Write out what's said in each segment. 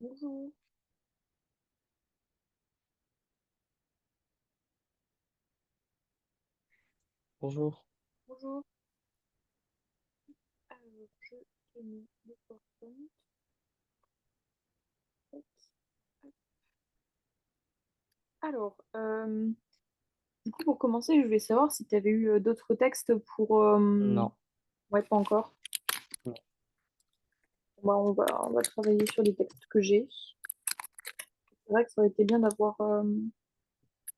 Bonjour. Bonjour. Bonjour. Alors, je te mets le PowerPoint. Tac. Alors, du coup, pour commencer, je voulais savoir si tu avais eu d'autres textes pour... Non. Ouais, pas encore. Non. Bah, on va travailler sur les textes que j'ai. C'est vrai que ça aurait été bien d'avoir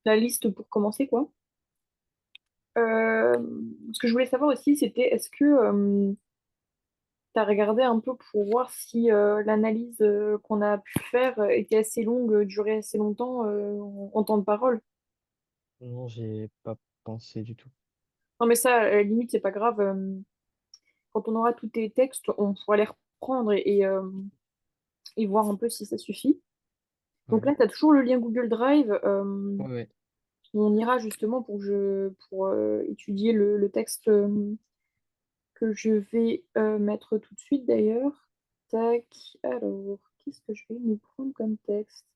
la liste pour commencer, quoi. Euh, Ce que je voulais savoir aussi, c'était est-ce que tu as regardé un peu pour voir si l'analyse qu'on a pu faire était assez longue, durait assez longtemps en temps de parole? Non, j'ai pas pensé du tout. Non, mais ça, à la limite, c'est pas grave. Quand on aura tous tes textes, on pourra les reprendre et voir un peu si ça suffit. Donc Ouais. là, tu as toujours le lien Google Drive. Ouais, ouais. On ira justement pour étudier le texte que je vais mettre tout de suite d'ailleurs. Tac. Alors, qu'est-ce que je vais nous prendre comme texte?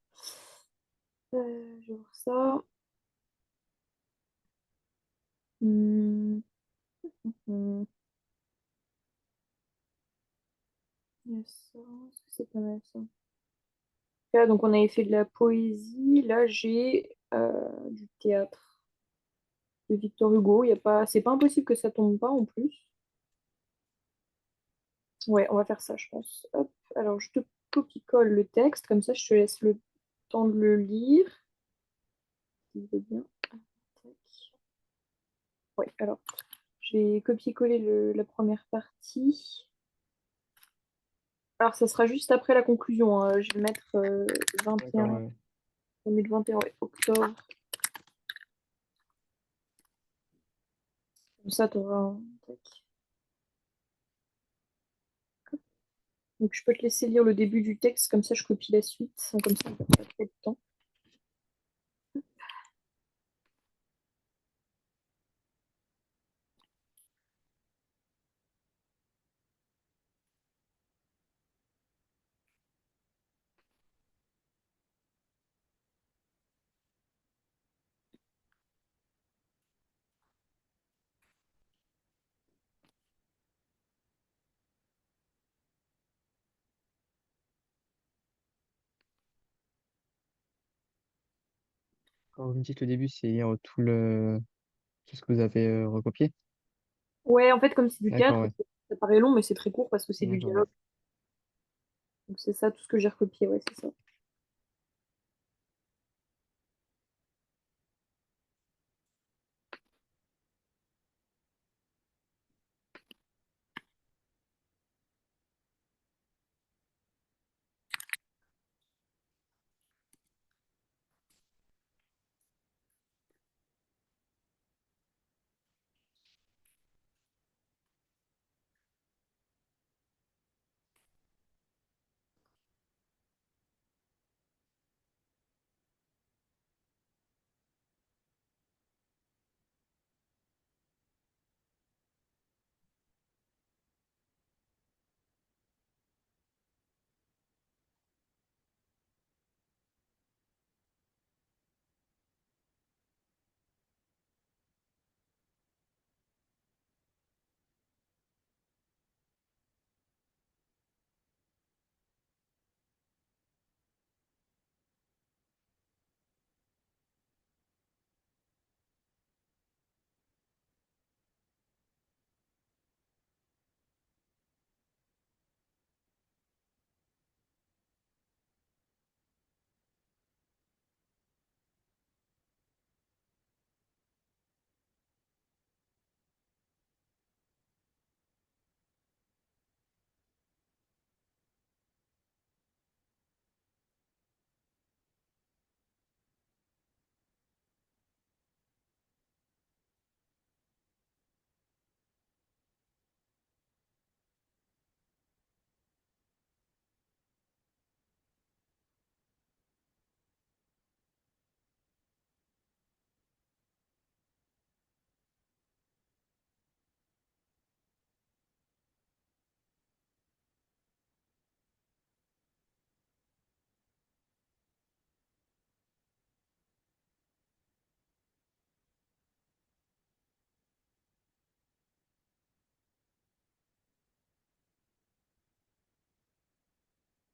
Je vais voir ça. Hmm, hmm. Il y a ça. Est-ce que c'est pas mal ça? Là, donc on avait fait de la poésie. Là, j'ai du théâtre de Victor Hugo. Il y a pas... C'est pas impossible que ça tombe pas en plus. Ouais, on va faire ça, je pense. Hop. Alors, je te copie-colle le texte. Comme ça, je te laisse le temps de le lire. Si tu veux bien. Tac. Ouais, alors, je vais copier-coller la première partie. Alors, ça sera juste après la conclusion, hein. Je vais mettre D'accord, 21, ouais. 2021, ouais, octobre. Comme ça, tu auras un... Tac. Donc, je peux te laisser lire le début du texte, comme ça, je copie la suite. Comme ça, on perd pas trop de temps. Quand vous me dites le début, c'est tout ce que vous avez recopié? Ouais, en fait, comme c'est du D'accord, théâtre, ouais. ça paraît long, mais c'est très court parce que c'est du D'accord, ouais. dialogue. Donc, c'est ça, tout ce que j'ai recopié, ouais, c'est ça.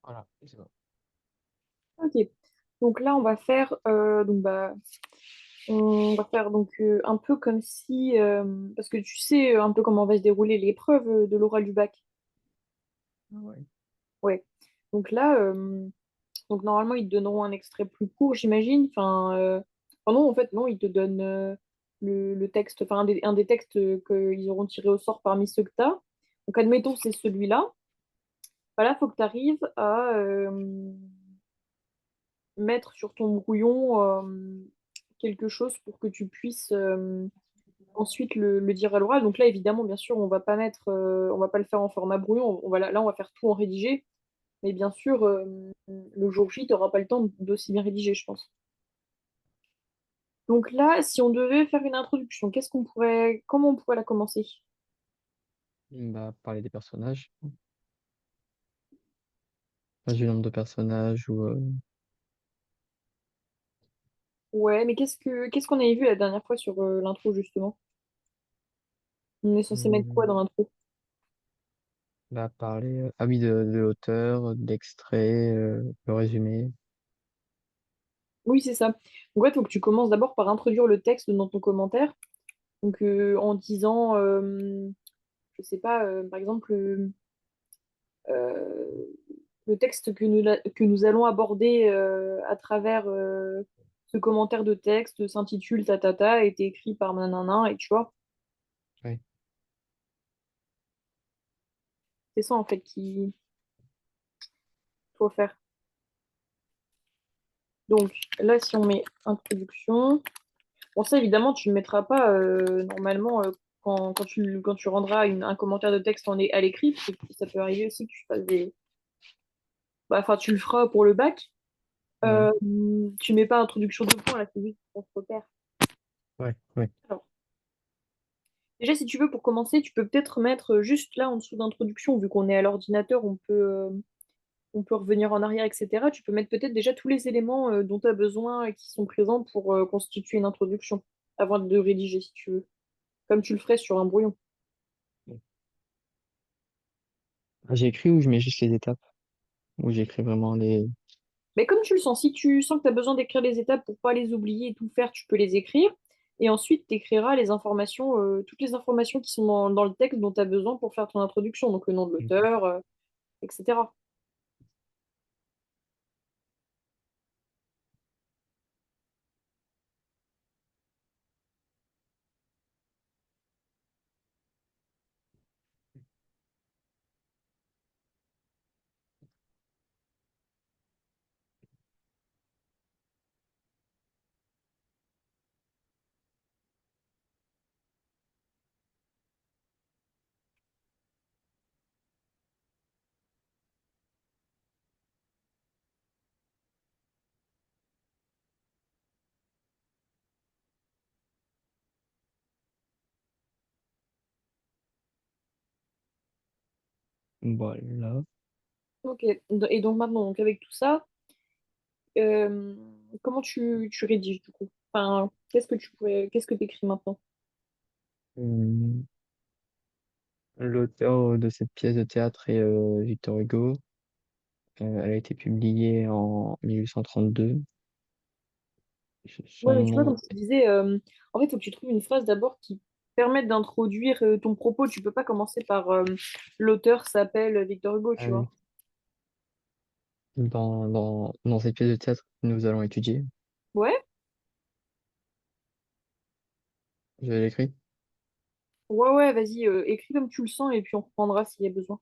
Voilà, c'est bon. Ok. Donc là, on va faire, on va faire un peu comme si, parce que tu sais un peu comment va se dérouler l'épreuve de l'oral du bac. Ah ouais. Ouais. Donc là, donc normalement, ils te donneront un extrait plus court, j'imagine. Enfin, non, en fait, non, ils te donnent le texte, enfin un des textes qu'ils auront tiré au sort parmi ceux que tu as. Donc admettons, c'est celui-là. Voilà, il faut que tu arrives à mettre sur ton brouillon quelque chose pour que tu puisses ensuite le dire à l'oral. Donc là, évidemment, bien sûr, on va pas le faire en format brouillon. Là, on va faire tout en rédigé. Mais bien sûr, le jour J, tu n'auras pas le temps d'aussi bien rédiger, je pense. Donc là, si on devait faire une introduction, comment on pourrait la commencer? Bah, parler des personnages, pas du nombre de personnages ou Ouais, mais qu'est-ce qu'on avait vu la dernière fois sur l'intro, justement? On est censé mettre quoi hum, dans l'intro? bah, parler ah oui de l'auteur, de l'extrait, le résumé. Oui, c'est ça. Donc, en fait, il faut que tu commences d'abord par introduire le texte dans ton commentaire. Donc, en disant, je sais pas, par exemple, euh, le texte que nous allons aborder à travers ce commentaire de texte s'intitule Tatata, a été écrit par nanana, et tu vois, Ouais. c'est ça en fait qu'il faut faire. Donc là, si on met introduction, bon, ça évidemment, tu ne le mettras pas normalement quand tu rendras un commentaire de texte à l'écrit, parce que ça peut arriver aussi que tu fasses des. Bah, enfin, tu le feras pour le bac. Ouais. Tu mets pas introduction de points, là, c'est juste pour se repère. Ouais. Ouais. Alors, déjà, si tu veux, pour commencer, tu peux peut-être mettre juste là en dessous d'introduction, vu qu'on est à l'ordinateur, on peut revenir en arrière, etc. Tu peux mettre peut-être déjà tous les éléments dont tu as besoin et qui sont présents pour constituer une introduction, avant de rédiger, si tu veux, comme tu le ferais sur un brouillon. Ah, j'ai écrit ou je mets juste les étapes, ou j'écris vraiment les. Mais comme tu le sens, si tu sens que tu as besoin d'écrire les étapes pour pas les oublier et tout faire, tu peux les écrire. Et ensuite, tu écriras les informations, toutes les informations qui sont dans le texte dont tu as besoin pour faire ton introduction, donc le nom de l'auteur, etc. Voilà. Ok. Et donc maintenant, donc avec tout ça, euh, comment tu rédiges du coup? Enfin, qu'est-ce que tu écris maintenant? Hum, L'auteur de cette pièce de théâtre est Victor Hugo. Elle a été publiée en 1832. Ouais, Son mais tu vois, comme nom, je te disais, en fait, il faut que tu trouves une phrase d'abord qui permette d'introduire ton propos. Tu peux pas commencer par l'auteur s'appelle Victor Hugo, ah tu vois. oui, dans cette pièce de théâtre que nous allons étudier, Ouais, je l'écris. ouais, vas-y, écris comme tu le sens et puis on reprendra s'il y a besoin.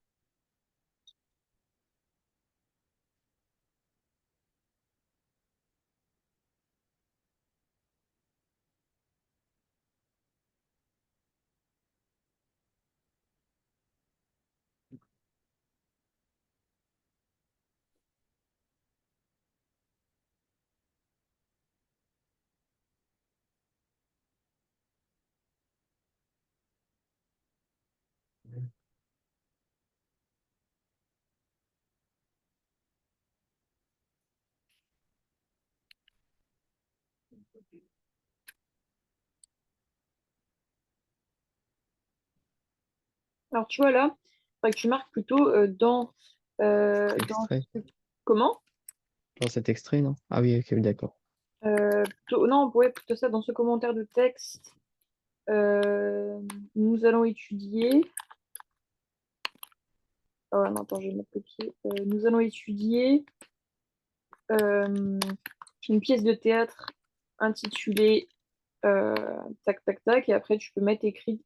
Alors, tu vois là, faudrait que tu marques plutôt dans, dans Extrait. Comment? Dans cet extrait, non? Ah oui, ok, d'accord. Non, ouais, plutôt ça, dans ce commentaire de texte, euh, nous allons étudier. Ah ouais, non, attends, je vais mettre le pied. Nous allons étudier euh, une pièce de théâtre intitulée tac tac tac, et après tu peux mettre écrite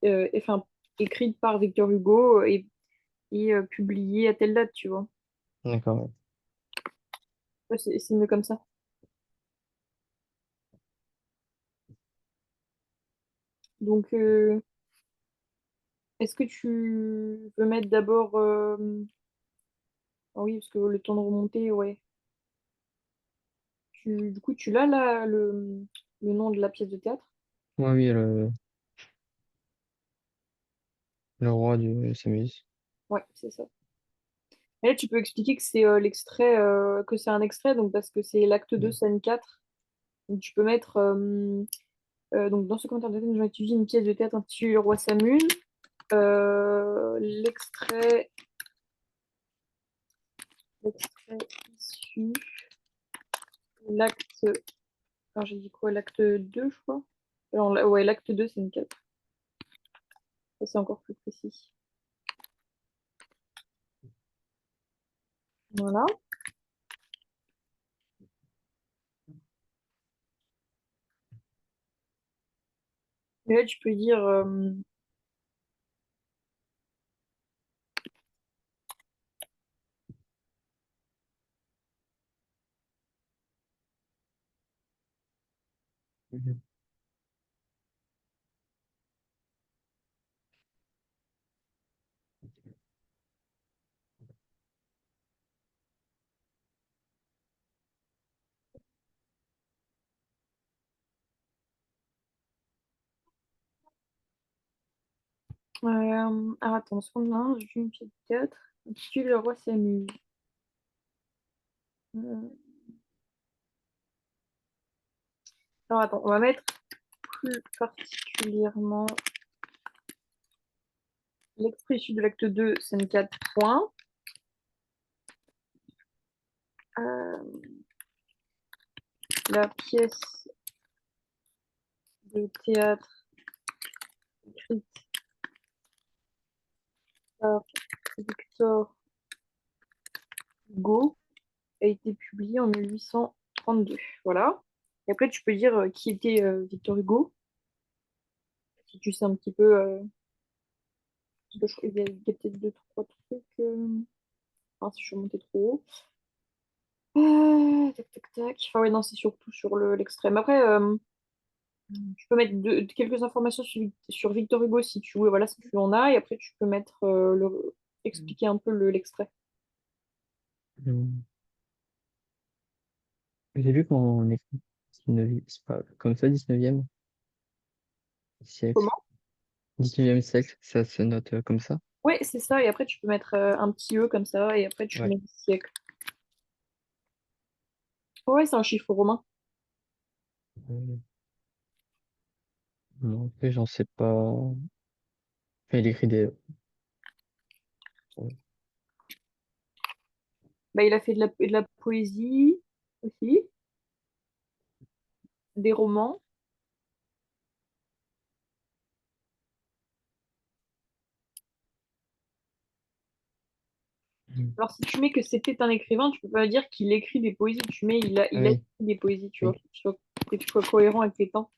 par Victor Hugo et publiée à telle date, tu vois. D'accord, ouais. Ouais, c'est mieux comme ça. Donc, est-ce que tu veux mettre d'abord. Ah oui, parce que le temps de remonter, ouais. Du coup, tu l'as là, le nom de la pièce de théâtre? Ouais, oui, le roi du s'amuse. Ouais, c'est ça. Et là, tu peux expliquer que c'est que c'est un extrait, donc parce que c'est l'acte 2 scène 4. Donc, tu peux mettre. Donc, dans ce commentaire de théâtre, nous avons étudié une pièce de théâtre intitulée Le Roi s'amuse. L'extrait issu, l'acte. Alors, j'ai dit quoi? L'acte 2 je crois. Alors, ouais, l'acte 2 scène 4. Ça, c'est encore plus précis. Voilà. Et là, tu peux dire. Mhm. Alors, attends, ce qu'on a, j'ai vu une pièce de théâtre intitulée Le Roi s'amuse. Euh, Alors, attends, on va mettre plus particulièrement l'extrait issu de l'acte 2 scène 4 points. Euh, la pièce de théâtre écrite par Victor Hugo a été publiée en 1832. Voilà. Et après, tu peux dire qui était Victor Hugo, si tu sais un petit peu. Parce que il y a peut-être deux, trois trucs. Enfin, si je suis remontée trop haut. Tac, tac, tac. Enfin, ouais, non, c'est surtout sur l'extrême. Après, tu peux mettre quelques informations sur Victor Hugo si tu veux, voilà, si tu en as, et après tu peux mettre expliquer un peu l'extrait. Mhm. J'ai vu qu'on écrit 19e, c'est pas comme ça, 19e siècle. Comment? 19e siècle, ça se note comme ça. Ouais, c'est ça, et après tu peux mettre un petit E comme ça, et après tu Ouais. mets le siècle. Ouais, c'est un chiffre romain. Euh, non, après, j'en sais pas. Enfin, il écrit des. Ouais. Bah, il a fait de la poésie aussi, des romans. Mhm. Alors si tu mets que c'était un écrivain, tu peux pas dire qu'il écrit des poésies, tu mets Ah il a oui, écrit des poésies, tu vois, oui. que tu sois cohérent avec les temps.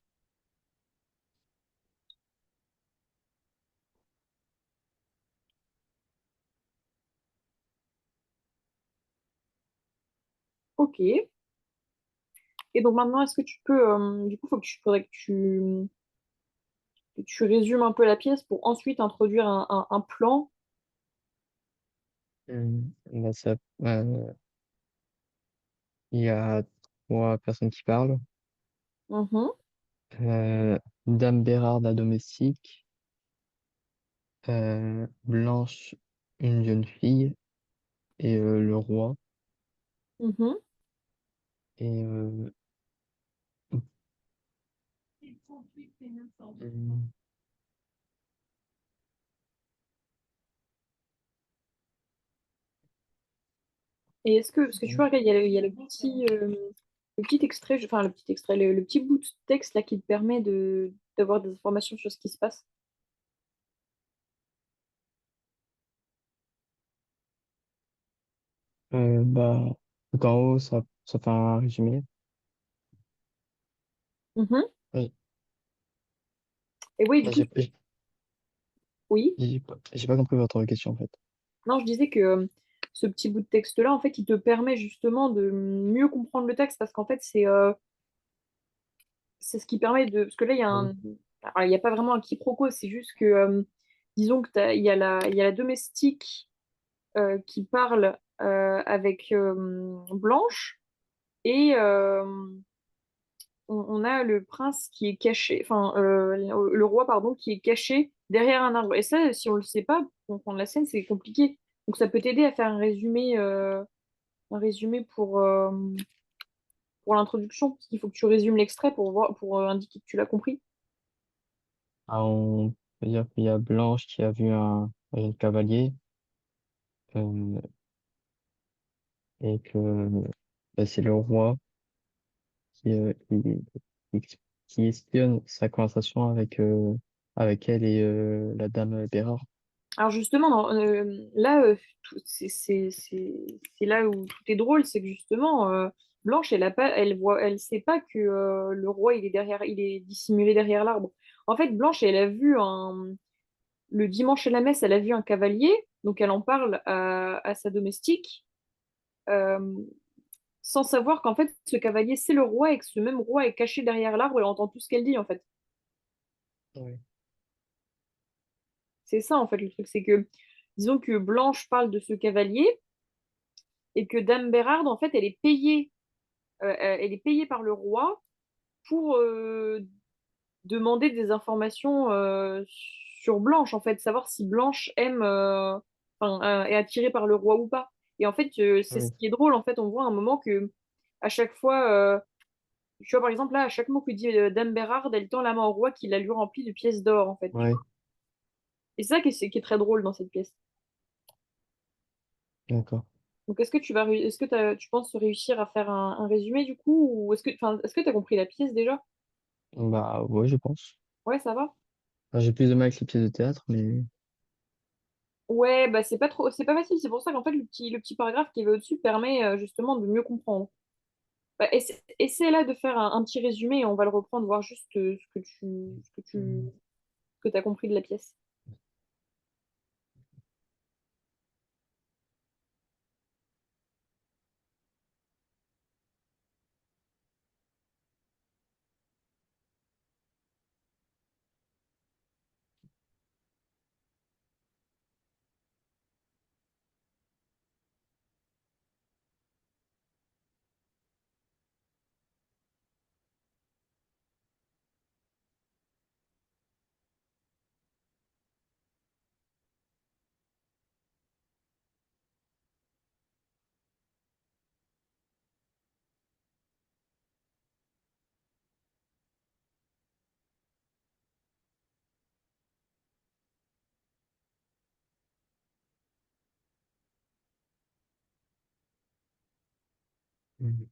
Ok. Et donc maintenant, est-ce que tu peux, du coup, faudrait que tu résumes un peu la pièce pour ensuite introduire un plan. Bah, il y a trois personnes qui parlent. Mhm, Dame Bérarde, la domestique. Blanche, une jeune fille. Et le roi. mhm. Et hum, Et est-ce que, parce que tu vois, regarde, il y a le petit extrait, enfin le petit extrait, le petit bout de texte là qui te permet d'avoir des informations sur ce qui se passe. Bah, tout en haut, ça fait un résumé. Mhm. Oui. Et oui, du Bah, coup, oui. j'ai pas compris votre question, en fait. Non, je disais que ce petit bout de texte-là, en fait, il te permet justement de mieux comprendre le texte parce qu'en fait, c'est ce qui permet de. Parce que là, il y a Ah oui. un. Alors, il n'y a pas vraiment un quiproquo, c'est juste que, disons que il y a la domestique qui parle avec Blanche et on a le prince qui est caché, enfin, le roi, pardon, qui est caché derrière un arbre. Et ça, si on le sait pas, pour comprendre la scène, c'est compliqué. Donc, ça peut t'aider à faire un résumé pour l'introduction, parce qu'il faut que tu résumes l'extrait pour voir, pour indiquer que tu l'as compris. Ah, on peut dire qu'il y a Blanche qui a vu un jeune cavalier, euh, et que bah, c'est le roi qui, qui, qui espionne sa conversation avec elle et la dame Bérard. Alors justement, là, c'est là où tout est drôle, c'est que justement, Blanche, elle sait pas que le roi, il est dissimulé derrière l'arbre. En fait, Blanche, le dimanche à la messe, elle a vu un cavalier, donc elle en parle à sa domestique, euh, sans savoir qu'en fait, ce cavalier, c'est le roi et que ce même roi est caché derrière l'arbre et entend tout ce qu'elle dit, en fait. Oui. C'est ça, en fait, le truc, c'est que, disons que Blanche parle de ce cavalier et que Dame Bérarde, en fait, elle est payée par le roi pour demander des informations sur Blanche, en fait, savoir si Blanche est attirée par le roi ou pas. Et en fait, c'est ce Oui. qui est drôle, en fait, on voit à un moment que à chaque fois, tu vois, par exemple, là, à chaque mot que dit Dame Bérarde, elle tend la main au roi qui la lui remplit de pièces d'or, en fait. Tu vois. Ouais, Et c'est ça qui est très drôle dans cette pièce. d'accord. Donc, est-ce que tu penses réussir à faire un résumé du coup, ou est-ce que tu as compris la pièce déjà? Bah, ouais, je pense. Ouais, ça va? Enfin, j'ai plus de mal avec les pièces de théâtre, mais Ouais, bah c'est pas facile. C'est pour ça qu'en fait le petit paragraphe qui va au-dessus permet justement de mieux comprendre. Bah, essaie là de faire un petit résumé et on va le reprendre, voir juste ce que t'as compris de la pièce. Mhm.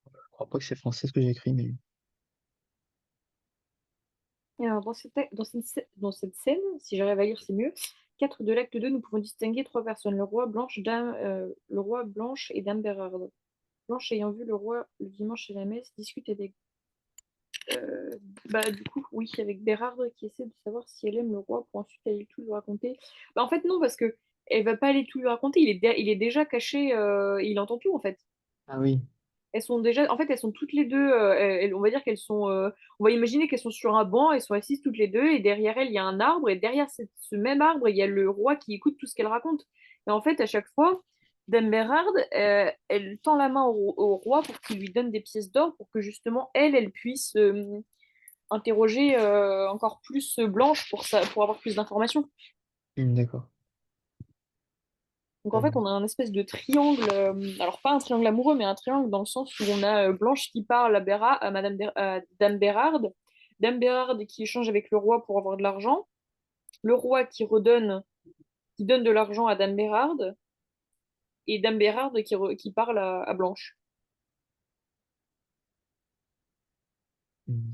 Je crois pas que c'est français ce que j'ai écrit, mais Et alors, dans cette scène, si j'arrive à lire, c'est mieux. 4 de l'acte 2, nous pouvons distinguer trois personnes, le roi Blanche et Dame Bérarde. Blanche ayant vu le roi le dimanche à la messe, discute avec Euh, du coup, oui, avec Bérarde qui essaie de savoir si elle aime le roi pour ensuite aller tout lui raconter. Bah, en fait, non, parce que elle va pas aller tout lui raconter. Il est déjà caché, il entend tout, en fait. ah oui. elles sont déjà, en fait, elles sont toutes les deux, on va dire qu'elles sont, on va imaginer qu'elles sont sur un banc, elles sont assises toutes les deux, et derrière elles, il y a un arbre, et derrière ce même arbre, il y a le roi qui écoute tout ce qu'elle raconte. Et en fait, à chaque fois, Dame Bérarde, elle tend la main au roi pour qu'il lui donne des pièces d'or pour que justement, elle puisse interroger encore plus Blanche pour ça, pour avoir plus d'informations. D'accord. Donc en Euh, fait, on a un espèce de triangle, alors pas un triangle amoureux, mais un triangle dans le sens où on a Blanche qui parle à à Dame Bérarde, Dame Bérarde qui échange avec le roi pour avoir de l'argent, le roi qui donne de l'argent à Dame Bérarde, et Dame Bérarde qui parle à Blanche. hmm,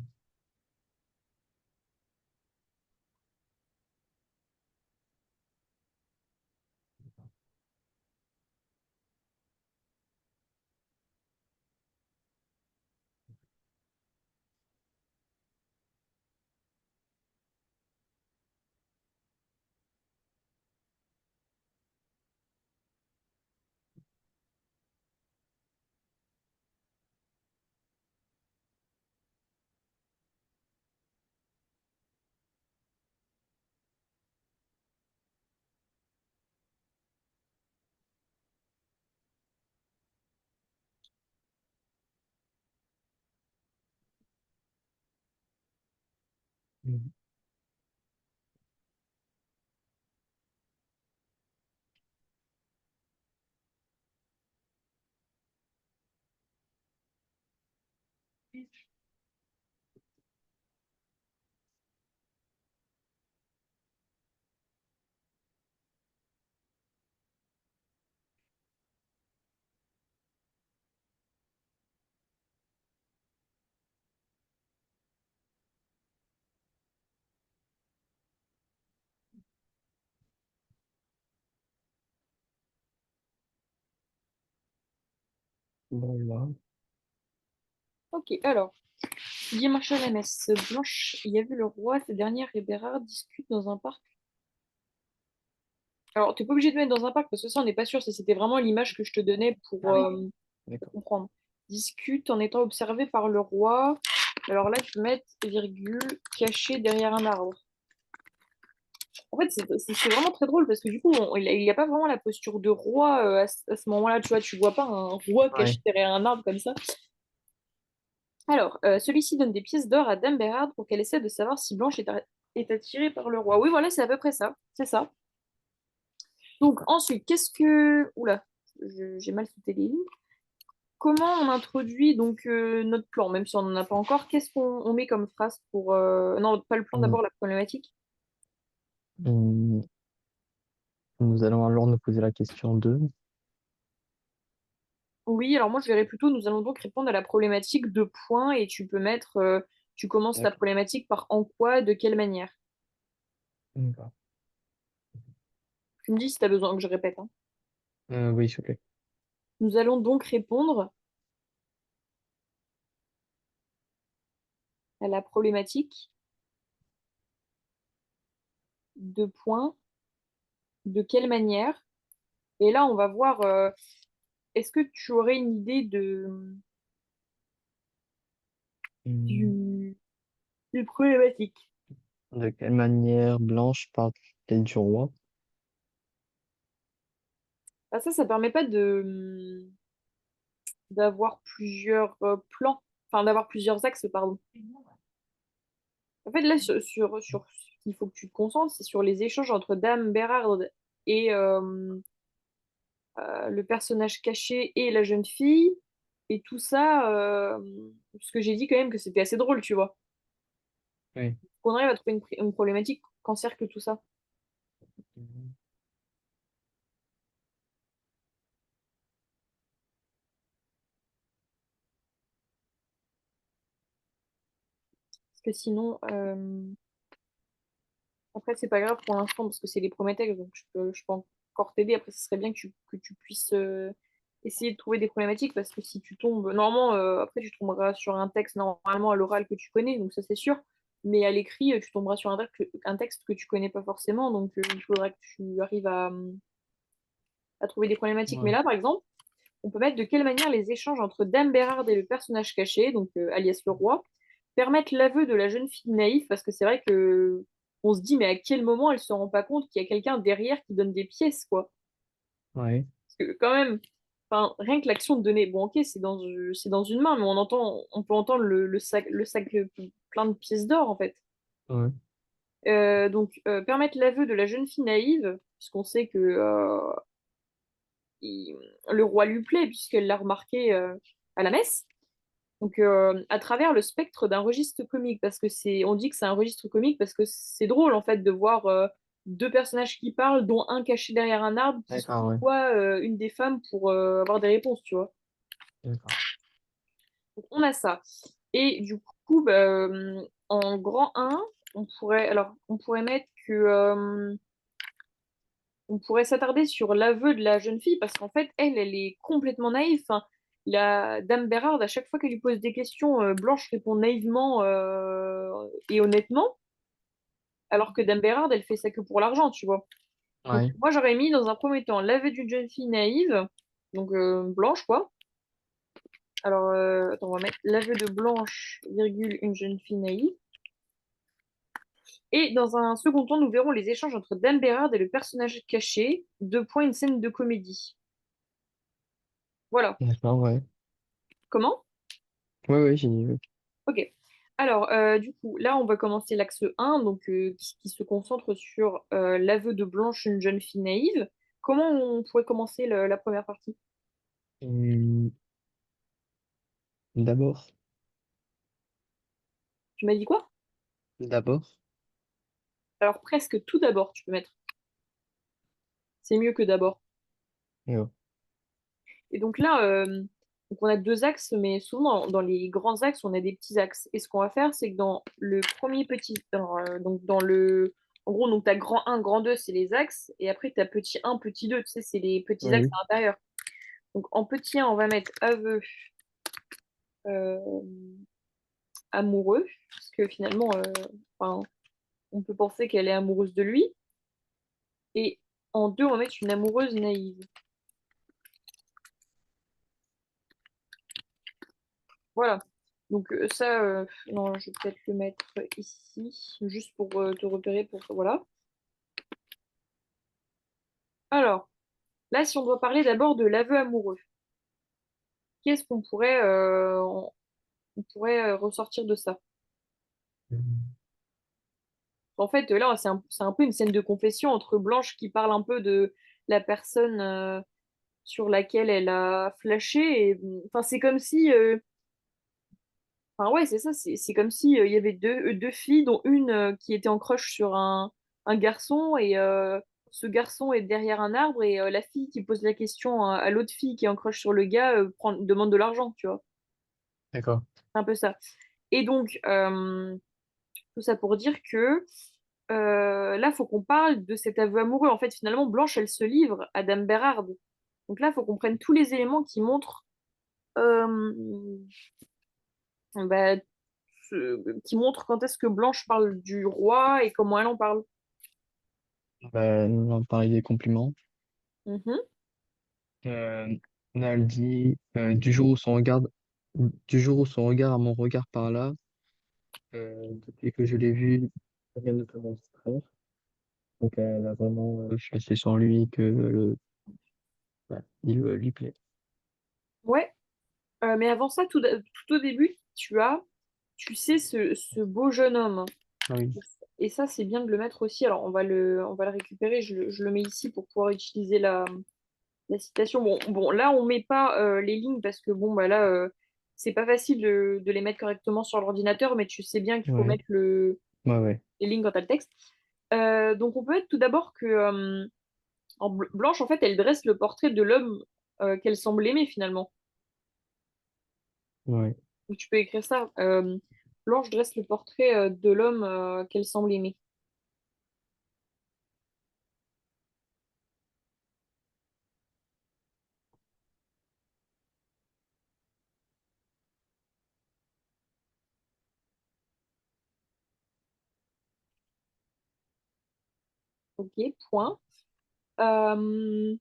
hmm. Bon, là. Ok, alors, Guy marche à la messe. Blanche y a vu le roi, ces dernières et Bérard discutent dans un parc. Alors, t'es pas obligé de mettre dans un parc parce que ça, on n'est pas sûr. Ça, c'était vraiment l'image que je te donnais Ah oui. pour D'accord. comprendre. Discute en étant observé par le roi. Alors là, tu peux mettre virgule caché derrière un arbre. En fait, c'est vraiment très drôle parce que du coup, il n'y a pas vraiment la posture de roi à ce moment-là. Tu vois, tu vois pas un roi caché Ouais. derrière un arbre comme ça. Alors, celui-ci donne des pièces d'or à Dame Bérarde pour qu'elle essaie de savoir si Blanche est attirée par le roi. Oui, voilà, c'est à peu près ça. C'est ça. Donc ensuite, qu'est-ce que... Oula, j'ai mal sauté les lignes. Comment on introduit donc notre plan, même si on n'en a pas encore, qu'est-ce qu'on met comme phrase pour... Non, pas le plan, Hmm. d'abord la problématique. Hmm. Nous allons alors nous poser la question 2. Oui, alors moi je verrais plutôt, nous allons donc répondre à la problématique de points et tu peux mettre, tu commences ta D'accord. problématique par en quoi, de quelle manière. D'accord. Tu me dis si tu as besoin que je répète, hein. Oui, s'il vous plaît. Nous allons donc répondre à la problématique de points, de quelle manière. Et là, on va voir, est-ce que tu aurais une idée Hmm. du, du problématique? De quelle manière Blanche parle-t-elle du roi? Ah, ça permet pas d'avoir plusieurs plans, enfin d'avoir plusieurs axes, pardon. En fait, là, sur ce qu'il faut que tu te concentres, c'est sur les échanges entre Dame Bérarde et le personnage caché et la jeune fille. Et tout ça, ce que j'ai dit quand même que c'était assez drôle, tu vois. Oui. Qu'on arrive à trouver une problématique qu'encercle tout ça. Parce que sinon, après, c'est pas grave pour l'instant parce que c'est les premiers textes, donc je peux encore t'aider. Après, ce serait bien que tu puisses essayer de trouver des problématiques parce que si tu tombes, normalement, après, tu tomberas sur un texte normalement à l'oral que tu connais, donc ça c'est sûr. Mais à l'écrit, tu tomberas sur un texte que tu connais pas forcément, donc il faudra que tu arrives à trouver des problématiques. Mais Ouais. là, par exemple, on peut mettre de quelle manière les échanges entre Dame Bérarde et le personnage caché, donc alias le roi, permettent l'aveu de la jeune fille naïve, parce que c'est vrai que on se dit, mais à quel moment elle se rend pas compte qu'il y a quelqu'un derrière qui donne des pièces, quoi. Ouais, Parce que quand même, enfin, rien que l'action de donner, bon, ok, c'est dans une main, mais on peut entendre le sac plein de pièces d'or, en fait. ouais, Permettre l'aveu de la jeune fille naïve, puisqu'on sait que il- le roi lui plaît, puisqu'elle l'a remarqué à la messe. À travers le spectre d'un registre comique, parce que on dit que c'est un registre comique parce que c'est drôle en fait de voir deux personnages qui parlent, dont un caché derrière un arbre qui d'accord, ouais, soudoie une des femmes pour avoir des réponses, tu vois. d'accord. Donc, on a ça. Et du coup, en grand un on pourrait mettre que on pourrait s'attarder sur l'aveu de la jeune fille parce qu'en fait, elle est complètement naïve. Enfin, la Dame Bérarde, à chaque fois qu'elle lui pose des questions, Blanche répond naïvement et honnêtement, alors que Dame Bérarde, elle fait ça que pour l'argent, tu vois. Donc, Ouais, moi, j'aurais mis dans un premier temps l'aveu d'une jeune fille naïve, donc Blanche, quoi. Alors, attends, on va mettre l'aveu de Blanche, virgule, une jeune fille naïve. Et dans un second temps, nous verrons les échanges entre Dame Bérarde et le personnage caché, deux points, une scène de comédie. Voilà. d'accord, ouais. Comment? Ouais, ouais, j'ai vu. Ok. Alors, du coup, là, on va commencer l'axe un donc, qui se concentre sur l'aveu de Blanche, une jeune fille naïve. Comment on pourrait commencer la première partie? D'abord, Tu m'as dit quoi? d'abord, Alors, presque tout d'abord, tu peux mettre. C'est mieux que d'abord. ouais, Et donc là, donc on a deux axes, mais souvent dans les grands axes, on a des petits axes. Et ce qu'on va faire, c'est que dans le premier petit, donc dans le, en gros, donc tu as grand un grand 2 c'est les axes, et après tu as petit un petit 2 tu sais, c'est les petits axes oui, à l'intérieur. Donc en petit 1, on va mettre aveu euh, amoureux, parce que finalement, enfin, on peut penser qu'elle est amoureuse de lui. Et en 2, on va mettre une amoureuse naïve. Voilà. Donc ça, non, je vais peut-être le mettre ici, juste pour te repérer, pour voilà. Alors, là, si on doit parler d'abord de l'aveu amoureux, qu'est-ce on pourrait ressortir de ça? En fait, là, c'est un peu une scène de confession entre Blanche qui parle un peu de la personne sur laquelle elle a flashé. Et, enfin, c'est comme si, enfin ouais, c'est ça, c'est comme si il y avait deux filles, dont une qui était en crush sur un garçon, et ce garçon est derrière un arbre, et la fille qui pose la question à l'autre fille qui est en crush sur le gars demande de l'argent, tu vois. d'accord. C'est un peu ça. Et donc, tout ça pour dire que là, il faut qu'on parle de cet aveu amoureux. En fait, finalement, Blanche, elle se livre à Dame Bérarde. Donc là, il faut qu'on prenne tous les éléments qui montrent, euh, bah, qui montrent quand est-ce que Blanche parle du roi et comment elle en parle. Bah, on va parler des compliments. Mhm. Euh, Là, elle dit, du jour où son regard à mon regard par là, depuis que je l'ai vu, rien ne peut m'en distraire. Donc, elle a vraiment fait sans lui que ouais, il lui plaît. Ouais. Mais avant ça, tout au début, tu sais, ce beau jeune homme. Ah oui, Et ça, c'est bien de le mettre aussi. Alors, on va le récupérer. Je le mets ici pour pouvoir utiliser la citation. Bon, là, on met pas les lignes parce que bon, bah là, c'est pas facile de les mettre correctement sur l'ordinateur, mais tu sais bien qu'il faut ouais, mettre ouais, ouais. les lignes quand tu as le texte. Donc, on peut mettre tout d'abord que Blanche, en fait, elle dresse le portrait de l'homme qu'elle semble aimer finalement. Ouais. Donc, tu peux écrire ça. Blanche dresse le portrait de l'homme qu'elle semble aimer. Ok, point. Euh,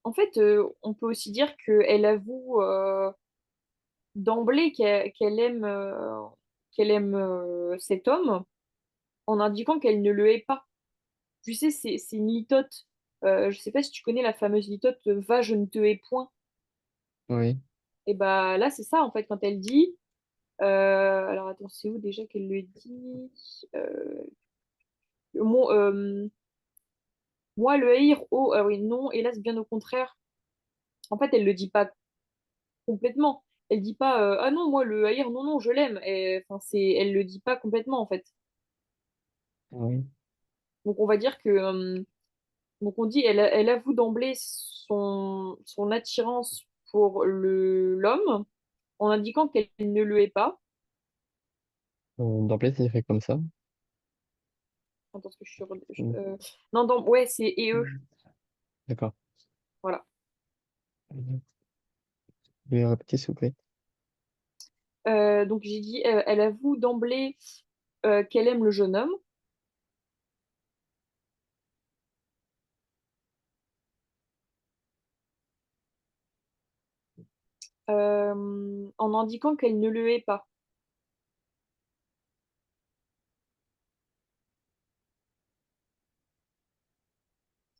En fait, on peut aussi dire qu'elle avoue d'emblée qu'elle aime cet homme en indiquant qu'elle ne le hait pas. Tu sais, c'est une litote. Je sais pas si tu connais la fameuse litote Va, je ne te hais point. Oui. Et bah là, c'est ça en fait, quand elle dit. Alors attends, c'est où déjà qu'elle le dit? Euh, mon, moi, le haïr, oh, ah oui, non, hélas, bien au contraire. En fait, elle le dit pas complètement. Elle dit pas ah non, moi, le haïr, non, non, je l'aime. Enfin, elle le dit pas complètement en fait. Oui. Donc on va dire que donc on dit elle avoue d'emblée son attirance pour l'homme en indiquant qu'elle ne le hait pas. D'emblée, c'est fait comme ça. Attends, parce que Mm. non, ouais, c'est et eux. D'accord. Voilà. Vous pouvez répéter, s'il vous plaît? Donc j'ai dit elle avoue d'emblée qu'elle aime le jeune homme en indiquant qu'elle ne le hait pas.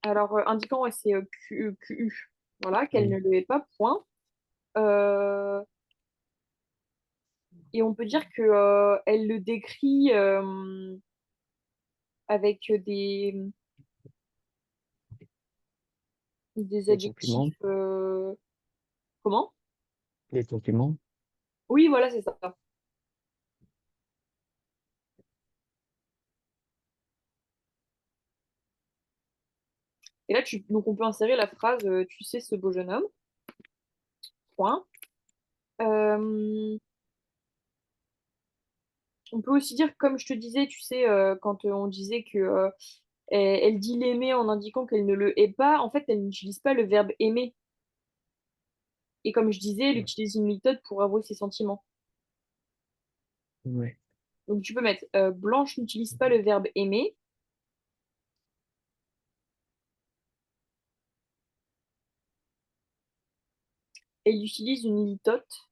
Alors indiquant ouais, c'est QU. Voilà, qu'elle Oui. ne le hait pas, point. Euh, et on peut dire que elle le décrit avec des Les compliments. adjectifs. Comment? Les compliments. Oui, voilà, c'est ça. Et là, donc on peut insérer la phrase tu sais, ce beau jeune homme, point. Euh, on peut aussi dire, comme je te disais, tu sais, quand on disait que elle dit l'aimer en indiquant qu'elle ne le hait pas, en fait, elle n'utilise pas le verbe aimer. Et comme je disais, elle Ouais. utilise une méthode pour avouer ses sentiments. Ouais. Donc tu peux mettre Blanche n'utilise pas le verbe aimer, elle utilise une litote.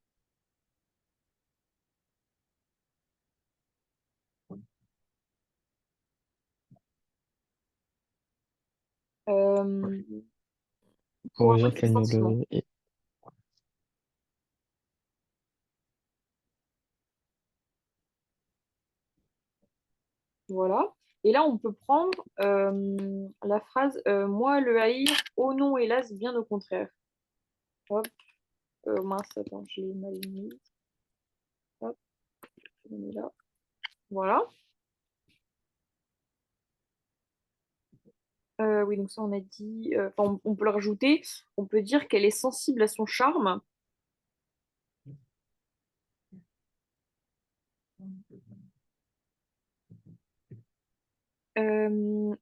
euh, pour Pour avouer dire ses qu'elle ne sentiments. le... Voilà. Et là, on peut prendre la phrase Moi, le haïr, oh non, hélas, bien au contraire. Hop, mince, attends, je l'ai mal mis. Hop, je le mets là. Voilà. Oui, donc ça, on a dit. Enfin, on peut le rajouter. On peut dire qu'elle est sensible à son charme.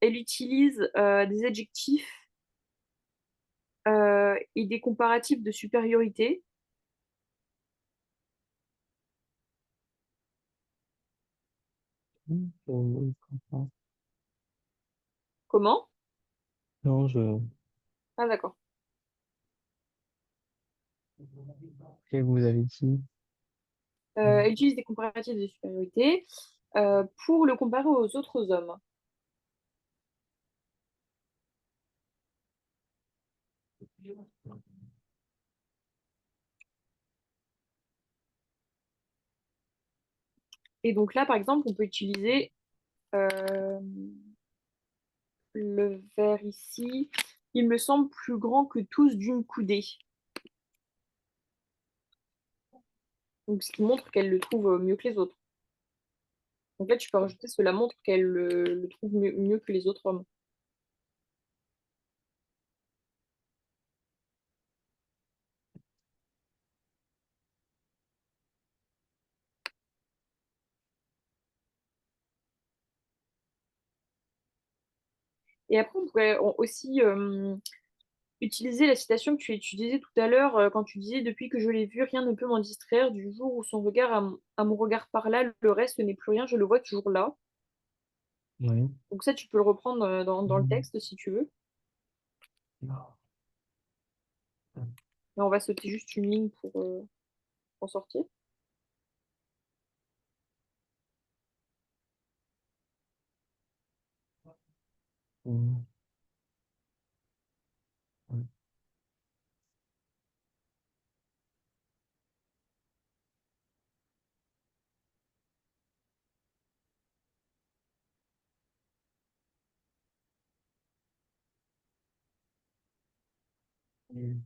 Elle utilise des adjectifs et des comparatifs de supériorité. Je comprends. Comment? Non, je... Ah, d'accord. Et vous avez dit... Elle utilise des comparatifs de supériorité pour le comparer aux autres hommes. Et donc là, par exemple, on peut utiliser euh, le verre ici. Il me semble plus grand que tous d'une coudée. Donc, ce qui montre qu'elle le trouve mieux que les autres. Donc là, tu peux rajouter cela montre qu'elle le trouve mieux que les autres hommes. Et après, on pourrait aussi utiliser la citation que tu disais tout à l'heure quand tu disais depuis que je l'ai vu, rien ne peut m'en distraire. Du jour où son regard à mon regard par là, le reste n'est plus rien, je le vois toujours là. Oui. Donc ça, tu peux le reprendre dans le texte si tu veux. Et on va sauter juste une ligne pour en sortir. Mm. Mm.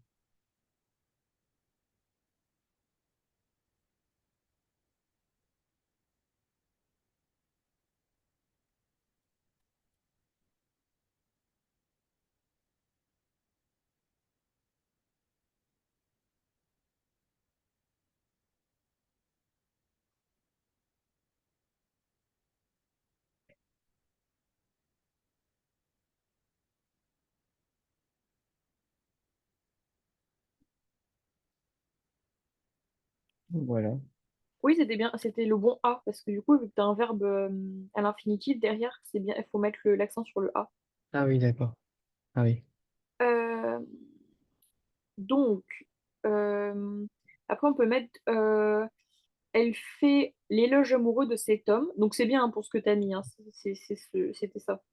Voilà. Oui, c'était bien, c'était le bon A, parce que du coup, vu que tu as un verbe à l'infinitif derrière, c'est bien, il faut mettre l'accent sur le A. Ah oui, d'accord. Ah oui. Euh, donc, euh, après, on peut mettre elle fait l'éloge amoureux de cet homme. Donc, c'est bien hein, pour ce que tu as mis, hein, c'était ça.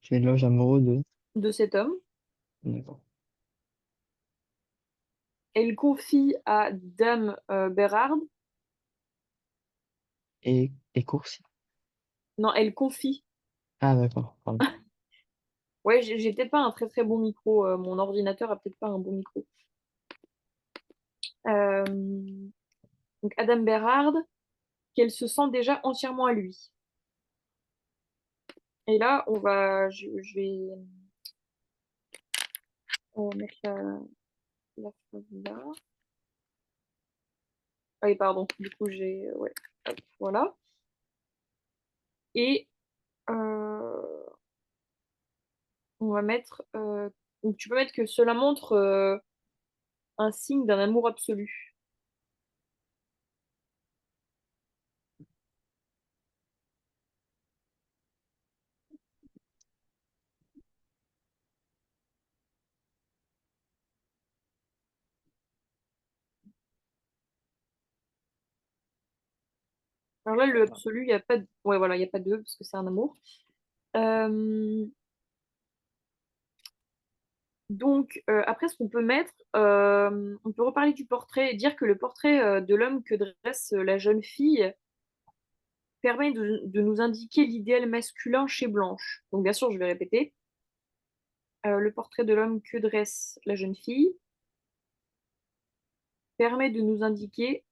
Tu éloges amoureux de. De cet homme. D'accord. Elle confie à Dame Bérarde. Et coursier. Non, elle confie. Ah d'accord. Pardon. Ouais, j'ai peut-être pas un très très bon micro. Mon ordinateur a peut-être pas un bon micro. Euh, donc, à Dame Bérarde, qu'elle se sent déjà entièrement à lui. Et là, on va mettre la phrase là. Ah oui, pardon. Du coup, ouais. Hop, voilà. Et euh, on va mettre. Donc, tu peux mettre que cela montre un signe d'un amour absolu. Alors là, le absolu, il n'y a pas de. Ouais, voilà, il n'y a pas de parce que c'est un amour. Euh, donc, après, ce qu'on peut mettre, on peut reparler du portrait et dire que le portrait de l'homme que dresse la jeune fille permet de nous indiquer l'idéal masculin chez Blanche. Donc, bien sûr, je vais répéter. Le portrait de l'homme que dresse la jeune fille permet de nous indiquer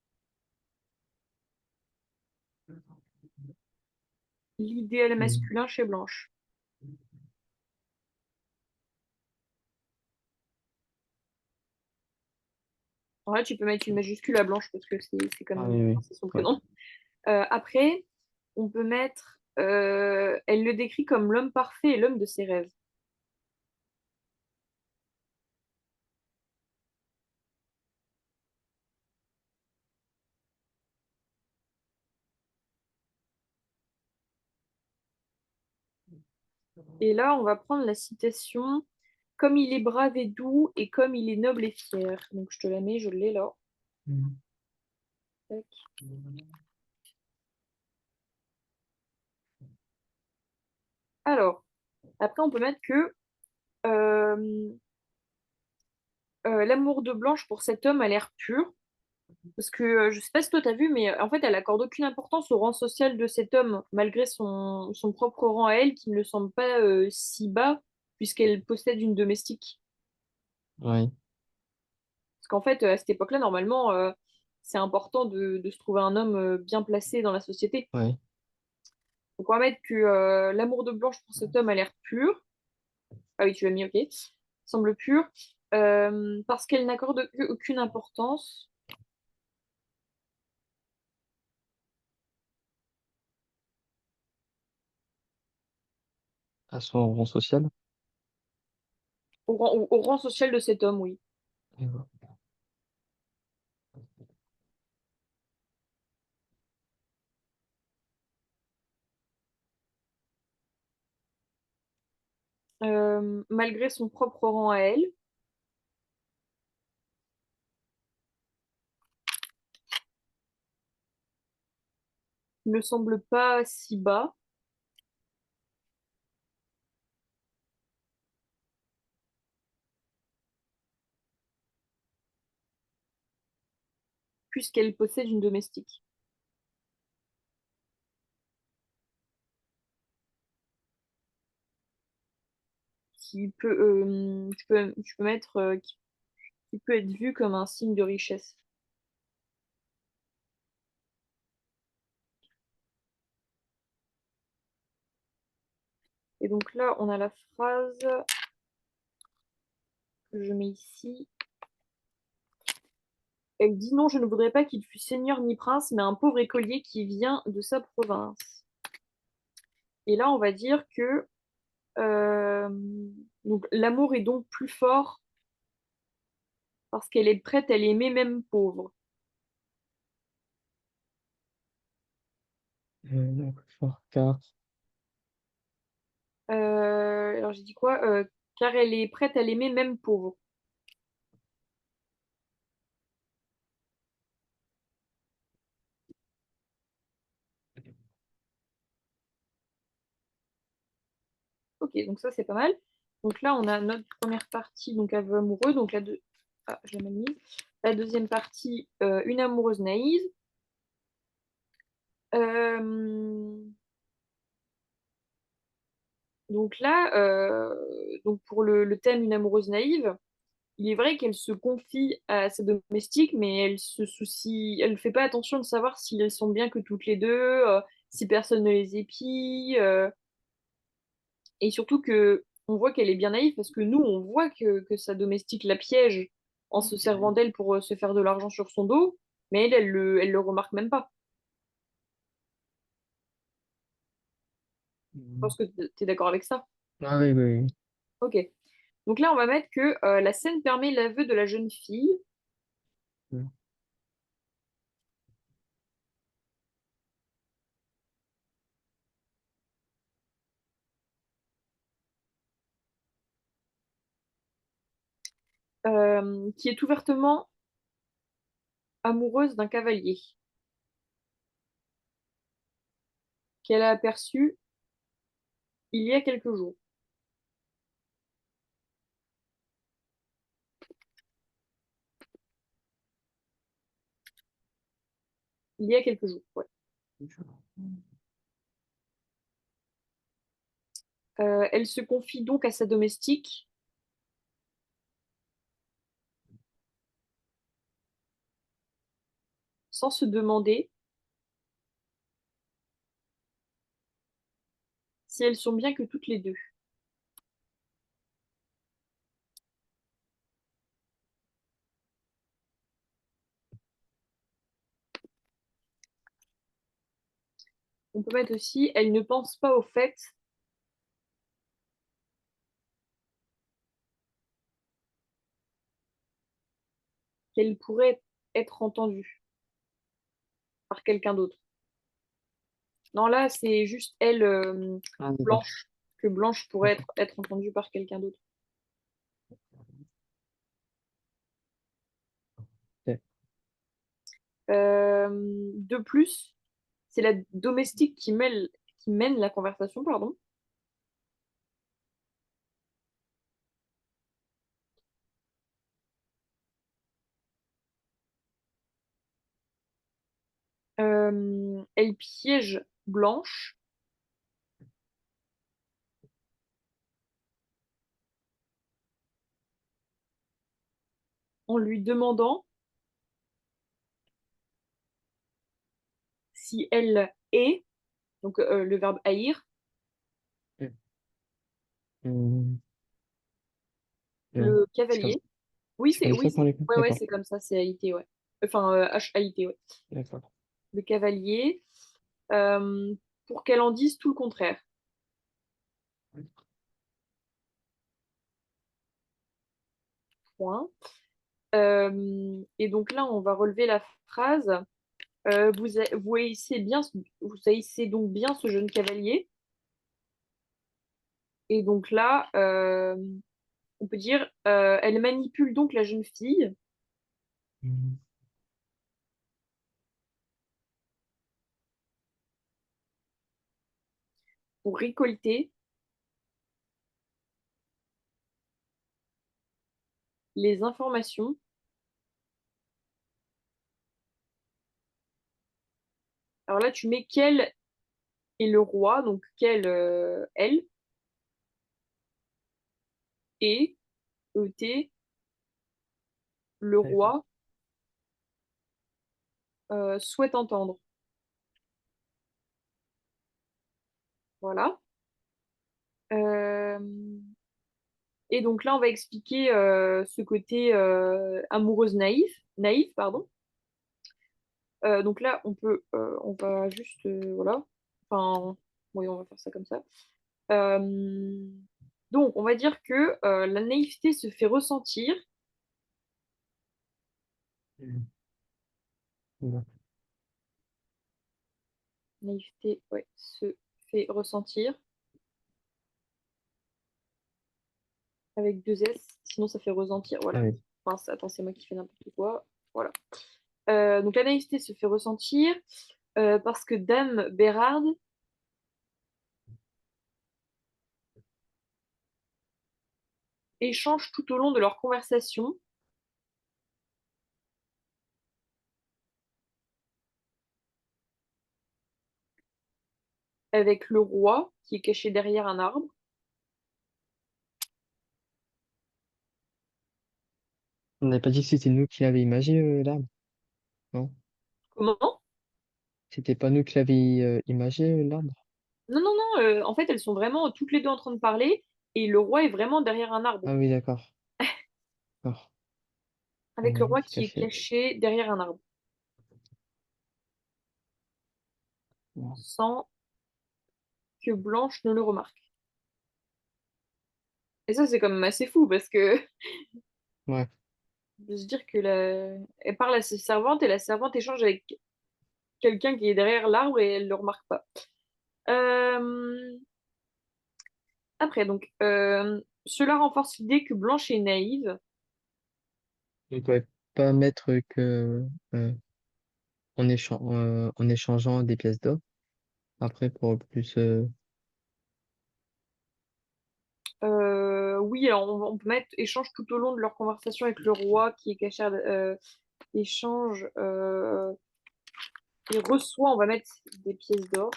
l'idéal Mm. masculin chez Blanche. En vrai, tu peux mettre une majuscule à Blanche parce que c'est Ah comme oui, oui. c'est son Ouais. prénom. Après, on peut mettre elle le décrit comme l'homme parfait et l'homme de ses rêves. Et là, on va prendre la citation comme il est brave et doux et comme il est noble et fier. Donc je te la mets, je l'ai là. Mm. Tac. Alors, après, on peut mettre que euh, l'amour de Blanche pour cet homme a l'air pur. Parce que je sais pas si toi t'as vu, mais en fait, elle accorde aucune importance au rang social de cet homme, malgré son propre rang à elle, qui ne le semble pas si bas, puisqu'elle possède une domestique. Ouais. Parce qu'en fait, à cette époque-là, normalement, c'est important de se trouver un homme bien placé dans la société. Ouais. Donc on va mettre que l'amour de Blanche pour cet homme a l'air pur. Ah oui, tu l'as mis, ok. Semble pur. Parce qu'elle n'accorde aucune importance À son rang social. au rang social de cet homme, oui. Et voilà. malgré son propre rang à elle, il ne semble pas si bas, puisqu'elle possède une domestique. Tu peux mettre qui peut être vu comme un signe de richesse. Et donc là, on a la phrase que je mets ici. Elle dit non, je ne voudrais pas qu'il fût seigneur ni prince, mais un pauvre écolier qui vient de sa province. Et là, on va dire que euh, donc, l'amour est donc plus fort parce qu'elle est prête à l'aimer même pauvre. Donc, fort car. Alors j'ai dit quoi? Car elle est prête à l'aimer même pauvre. Ok, donc ça c'est pas mal. Donc là on a notre première partie, donc aveu amoureux. Donc ah, je l'ai mal mise. La deuxième partie, une amoureuse naïve. Euh, donc là, donc pour le thème une amoureuse naïve, il est vrai qu'elle se confie à sa domestique, mais elle se soucie, elle ne fait pas attention de savoir si elles sont bien que toutes les deux, si personne ne les épie. Et surtout que on voit qu'elle est bien naïve parce que nous, on voit que sa domestique la piège en se servant d'elle pour se faire de l'argent sur son dos, mais elle le remarque même pas. Je pense que tu es d'accord avec ça. Ah oui, oui, Ok. Donc là, on va mettre que la scène permet l'aveu de la jeune fille oui. qui est ouvertement amoureuse d'un cavalier qu'elle a aperçu il y a quelques jours. Il y a quelques jours, ouais. Elle se confie donc à sa domestique sans se demander si elles sont bien que toutes les deux. On peut mettre aussi, elle ne pense pas au fait qu'elle pourrait être entendue par quelqu'un d'autre. Non, là, c'est juste elle, Ah, d'accord. Blanche, que Blanche pourrait D'accord. être entendue par quelqu'un d'autre. Ok. De plus, c'est la domestique qui mène la conversation, pardon. Elle piège Blanche en lui demandant si elle est, donc le verbe haïr, Hum, non. le C'est comme, cavalier. Oui, c'est comme oui, ça qu'on les fait. ouais, ouais, D'accord. c'est comme ça, c'est haïté, ouais. Enfin, H-A-I-T, ouais. D'accord. Le cavalier, euh, pour qu'elle en dise tout le contraire. Point. Et donc là, on va relever la phrase. Vous haïssez donc bien ce jeune cavalier. Et donc là, on peut dire, elle manipule donc la jeune fille Mhm. pour récolter les informations. Alors là, tu mets quel est le roi, donc quel elle, et ET, le D'accord. roi souhaite entendre. Voilà. Euh, et donc là, on va expliquer ce côté amoureuse naïf, pardon. Donc là, on va juste, voilà. Enfin, oui, on va faire ça comme ça. Euh, donc, on va dire que la naïveté se fait ressentir Mhm. Bon. naïveté, ouais, se fait ressentir avec deux S, sinon ça fait ressentir, Ah voilà. oui. Enfin, attends, c'est moi qui fais n'importe quoi. Voilà. Donc la naïveté se fait ressentir parce que Dame Bérarde échange tout au long de leur conversation avec le roi qui est caché derrière un arbre. On n'avait pas dit que c'était nous qui l'avions imagé, l'arbre, non? Comment? C'était pas nous qui l'avions imagé, l'arbre? Non, non, non, en fait, elles sont vraiment toutes les deux en train de parler et le roi est vraiment derrière un arbre, Ah oui, d'accord. D'accord. avec le On roi est qui est caché. caché derrière un arbre, Bon. sans que Blanche ne le remarque. Et ça, c'est quand même assez fou parce que Ouais. de se dire que elle parle à sa servante et la servante échange avec quelqu'un qui est derrière l'arbre et elle ne le remarque pas. Euh, Après, donc, cela renforce l'idée que Blanche est naïve. On pouvait pas mettre que en échangeant des pièces d'or. Après, pour plus. Oui, alors on peut mettre échange tout au long de leur conversation avec le roi qui est caché, échange et reçoit, on va mettre des pièces d'or.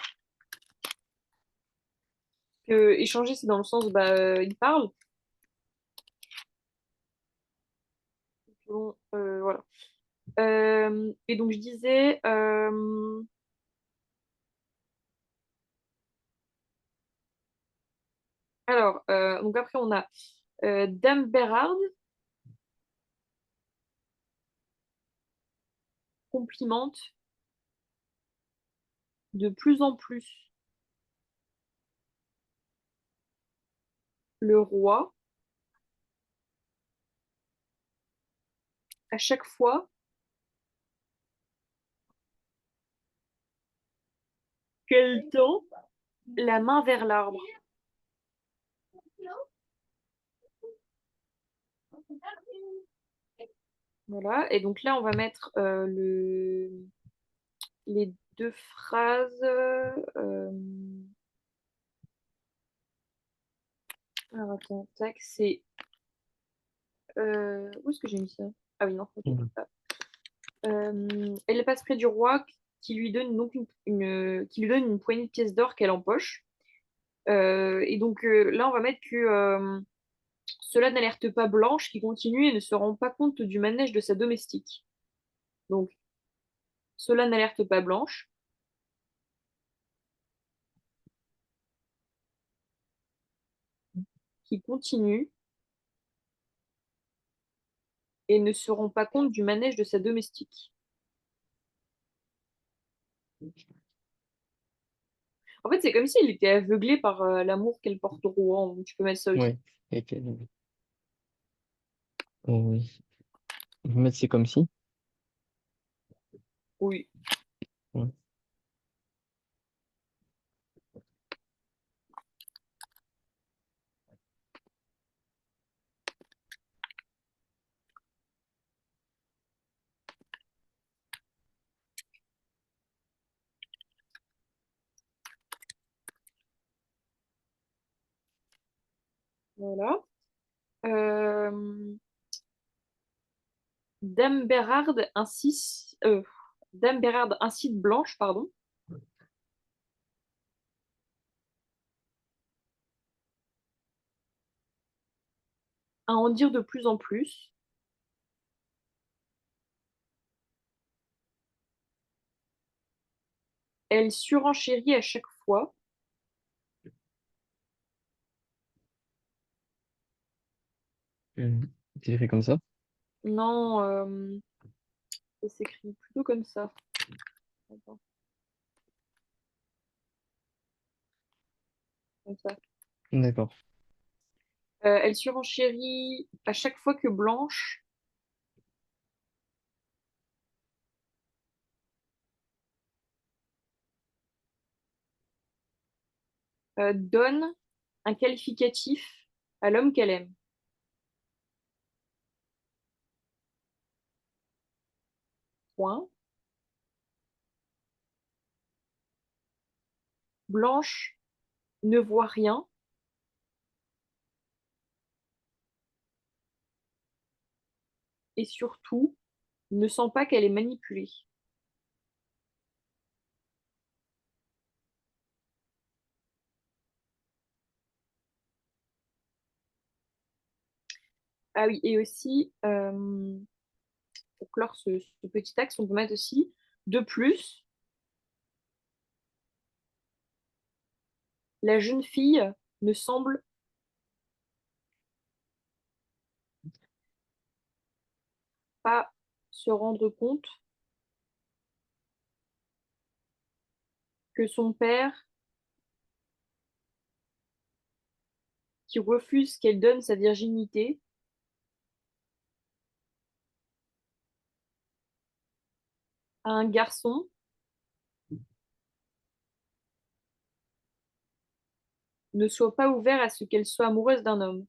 Que échanger, c'est dans le sens, bah, il parle. Tout au long, voilà. Et donc je disais, alors, donc après on a Dame Bérarde, complimente de plus en plus le roi à chaque fois qu'elle tend la main vers l'arbre. Voilà, et donc là on va mettre les deux phrases. Alors attends, tac, c'est. Où est-ce que j'ai mis ça? Ah oui, non, ok. Mhm. Ah. Elle passe près du roi qui lui donne donc qui lui donne une poignée de pièces d'or qu'elle empoche. Et donc là, on va mettre que cela n'alerte pas Blanche qui continue et ne se rend pas compte du manège de sa domestique. Donc, cela n'alerte pas Blanche qui continue et ne se rend pas compte du manège de sa domestique. En fait, c'est comme s'il était aveuglé par l'amour qu'elle porte au roi. Tu peux mettre ça aussi. Ouais. Et oui. On va mettre c'est comme si. Oui. Ouais. Voilà. Euh, Dame Bérarde Dame Bérarde incite Blanche, pardon, à en dire de plus en plus. Elle surenchérit à chaque fois. Mhm. C'est écrit comme ça. Non, ça s'écrit plutôt comme ça. Attends, comme ça. D'accord. Elle surenchérit à chaque fois que Blanche donne un qualificatif à l'homme qu'elle aime. Point. Blanche ne voit rien et surtout ne sent pas qu'elle est manipulée. Ah oui, et aussi, pour clore ce petit axe, on peut mettre aussi, de plus, la jeune fille ne semble pas se rendre compte que son père, qui refuse qu'elle donne sa virginité à un garçon, ne soit pas ouvert à ce qu'elle soit amoureuse d'un homme.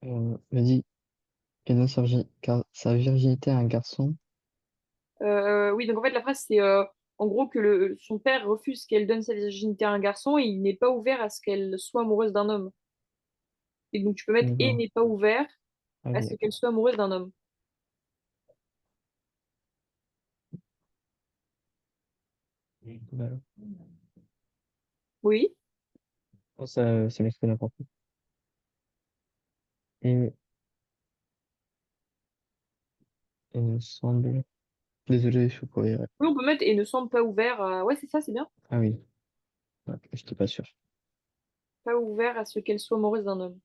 Vas-y, qu'elle donne sa virginité à un garçon. Oui, donc en fait, la phrase, c'est en gros que son père refuse qu'elle donne sa virginité à un garçon et il n'est pas ouvert à ce qu'elle soit amoureuse d'un homme. Et donc, tu peux mettre et D'accord. n'est pas ouvert Ah à oui, ce d'accord. qu'elle soit amoureuse d'un homme. Voilà. Oui. Oh, ça m'explique n'importe quoi. Et il me semble. Désolé, je suis pas. Oui, on peut mettre et ne semble pas ouvert à... Ouais, c'est ça, c'est bien. Ah oui, ouais, j'étais pas sûr. Pas ouvert à ce qu'elle soit amoureuse d'un homme.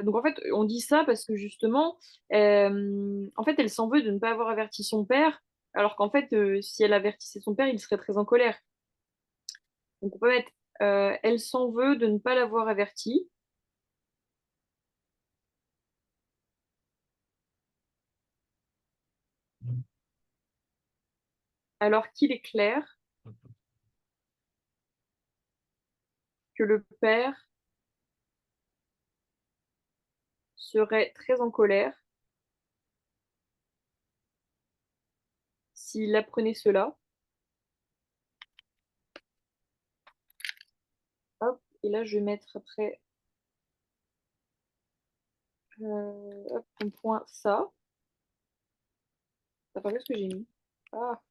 Donc en fait, on dit ça parce que justement, en fait, elle s'en veut de ne pas avoir averti son père, alors qu'en fait, si elle avertissait son père, il serait très en colère. Donc on peut mettre, elle s'en veut de ne pas l'avoir averti, alors qu'il est clair que le père serait très en colère s'il apprenait cela. Hop, et là, je vais mettre après, hop, en point ça. T'as pas vu ce que j'ai mis? Ah,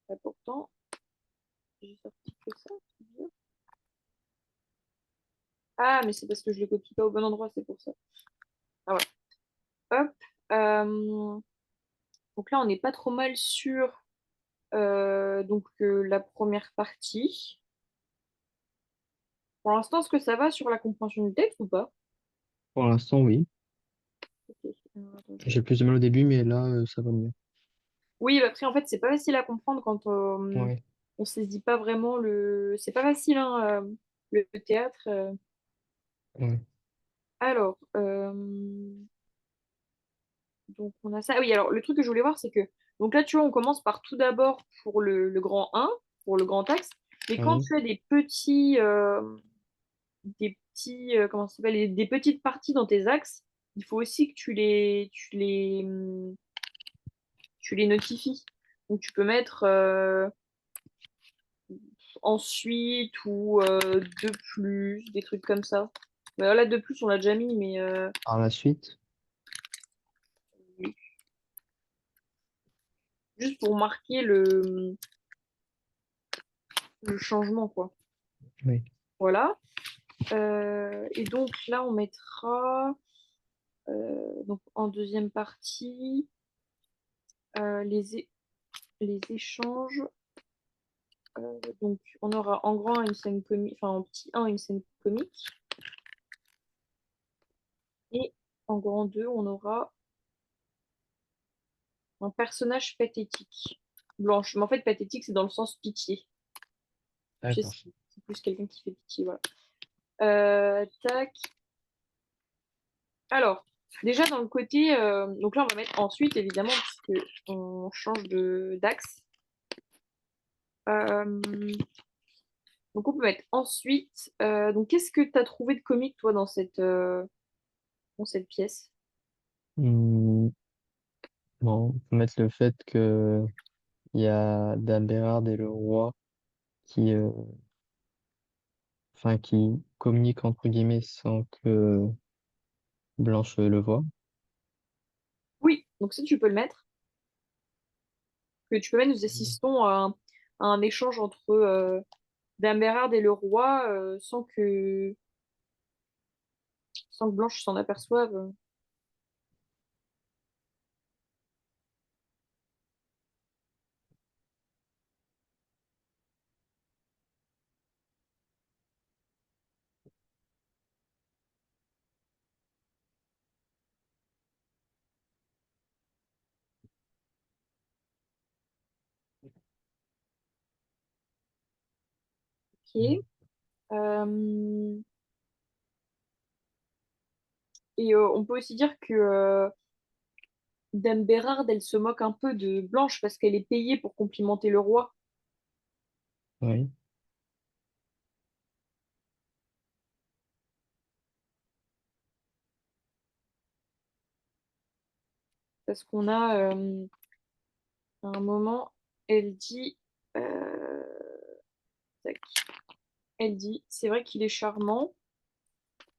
bah pourtant, j'ai sorti que ça. C'est bizarre. Ah, mais c'est parce que je le copie pas au bon endroit, c'est pour ça. Ah ouais. Hop. Euh, donc là, on n'est pas trop mal sur la première partie. Pour l'instant, est-ce que ça va sur la compréhension du texte ou pas? Pour l'instant, oui. Ok. Attends, J'ai plus de mal au début, mais là, ça va mieux. oui, bah, après, en fait, c'est pas facile à comprendre quand Ouais, on saisit pas vraiment le. C'est pas facile, hein, le théâtre. ouais. Alors, donc on a ça. Ah oui, alors le truc que je voulais voir, c'est que donc là, tu vois, on commence par tout d'abord pour le grand un pour le grand axe. Mais quand Oui. tu as des petits, comment ça s'appelle, des petites parties dans tes axes, il faut aussi que tu les notifies. Donc tu peux mettre ensuite ou de plus, des trucs comme ça. Bah, là, de plus, on l'a déjà mis, mais Par la suite. juste pour marquer le changement, quoi. Oui. Voilà. Et donc là, on mettra donc en deuxième partie les échanges. Donc on aura en grand une scène comique, enfin en petit 1 une scène comique. Et en grand 2 on aura un personnage pathétique. Blanche. Mais en fait, pathétique, c'est dans le sens pitié. Tu sais, D'accord. c'est plus quelqu'un qui fait pitié, voilà. Tac. Alors, déjà dans le côté, donc là on va mettre ensuite évidemment puisque on change de d'axe. Euh, donc on peut mettre ensuite. Donc qu'est-ce que tu as trouvé de comique toi dans cette pièce? Hmm, bon, on peut mettre le fait que il y a Dame Bérarde et le roi qui, enfin, qui communiquent entre guillemets sans que Blanche le voie. Oui, donc ça tu peux le mettre. Que tu peux mettre, nous assistons à un échange entre Dame Bérarde et le roi sans que Blanche s'en aperçoive. Ok. Euh, et on peut aussi dire que Dame Bérarde, elle se moque un peu de Blanche parce qu'elle est payée pour complimenter le roi. Oui. Parce qu'on a, à un moment, elle dit, euh, tac, elle dit, c'est vrai qu'il est charmant.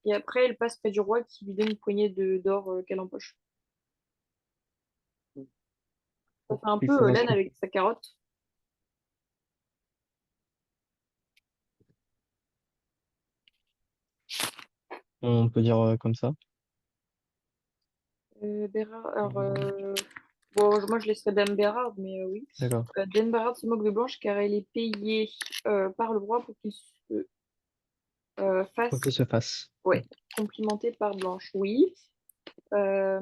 Et après, elle passe près du roi qui lui donne une poignée d'or qu'elle empoche. Ça fait un Plus peu ça laine se- avec sa carotte. On peut dire comme ça. Bérard, alors, bon, moi je laisserai Dame Bérarde, mais oui. D'accord. Dame Bérarde se moque de Blanche car elle est payée par le roi pour qu'il se Faut fasse qu'il se fasse. ouais, complimenter par Blanche. Oui. Euh,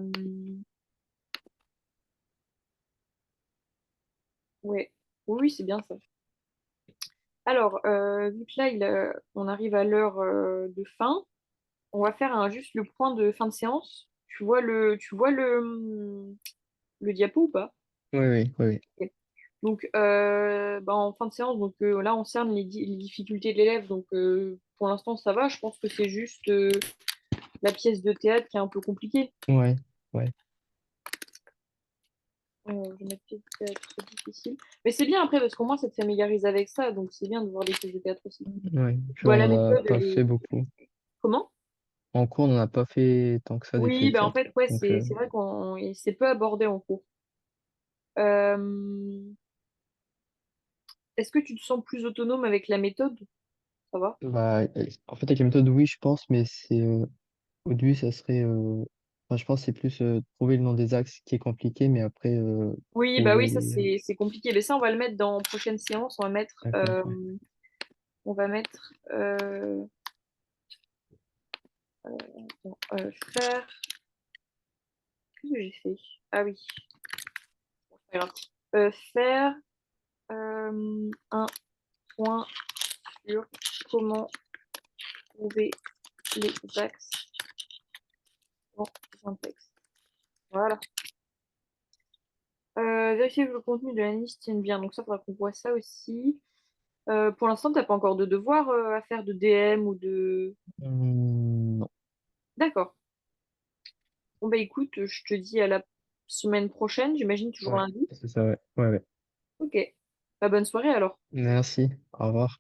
ouais. Oui, oui, c'est bien ça. Alors, vu que là, on arrive à l'heure de fin, on va faire juste le point de fin de séance. Tu vois le diapo ou pas? Oui, oui, oui, oui. Ok. Donc, bah, en fin de séance, donc là, on cerne les difficultés de l'élève. Donc, pour l'instant, ça va. Je pense que c'est juste la pièce de théâtre qui est un peu compliquée. Ouais, ouais, Je vais mettre pièce de théâtre difficile. Mais c'est bien après, parce qu'au moins, ça te familiarise avec ça. Donc, c'est bien de voir des pièces de théâtre aussi. ouais. Puis Bah, on la n'en a méthode, pas elle est. fait beaucoup. Comment? En cours, on n'en a pas fait tant que ça des Oui, pièces de bah, en théâtre. fait, ouais, Donc, c'est vrai qu'on c'est peu abordé en cours. Euh, Est-ce que tu te sens plus autonome avec la méthode? Ça va? bah, en fait, avec la méthode, oui, je pense, mais c'est au début, ça serait. Enfin, je pense que c'est plus trouver le nom des axes qui est compliqué, mais après, Oui, bah oui, ça trouver. c'est compliqué. Mais ça, on va le mettre dans prochaine séance. D'accord, ouais. On va mettre attends, faire. Qu'est-ce que j'ai fait? Ah oui, c'est pas grave. Faire un point sur comment trouver les axes dans un texte. Voilà. Vérifier que le contenu de la liste tienne bien. Donc ça, il faudra qu'on voit ça aussi. Pour l'instant, t'as pas encore de devoir à faire de DM ou de. Non. D'accord. Bon bah écoute, je te dis à la semaine prochaine, j'imagine toujours Ouais, lundi. c'est ça, ouais. Ouais, ouais. Ok. Bah, bonne soirée alors. Merci. Au revoir.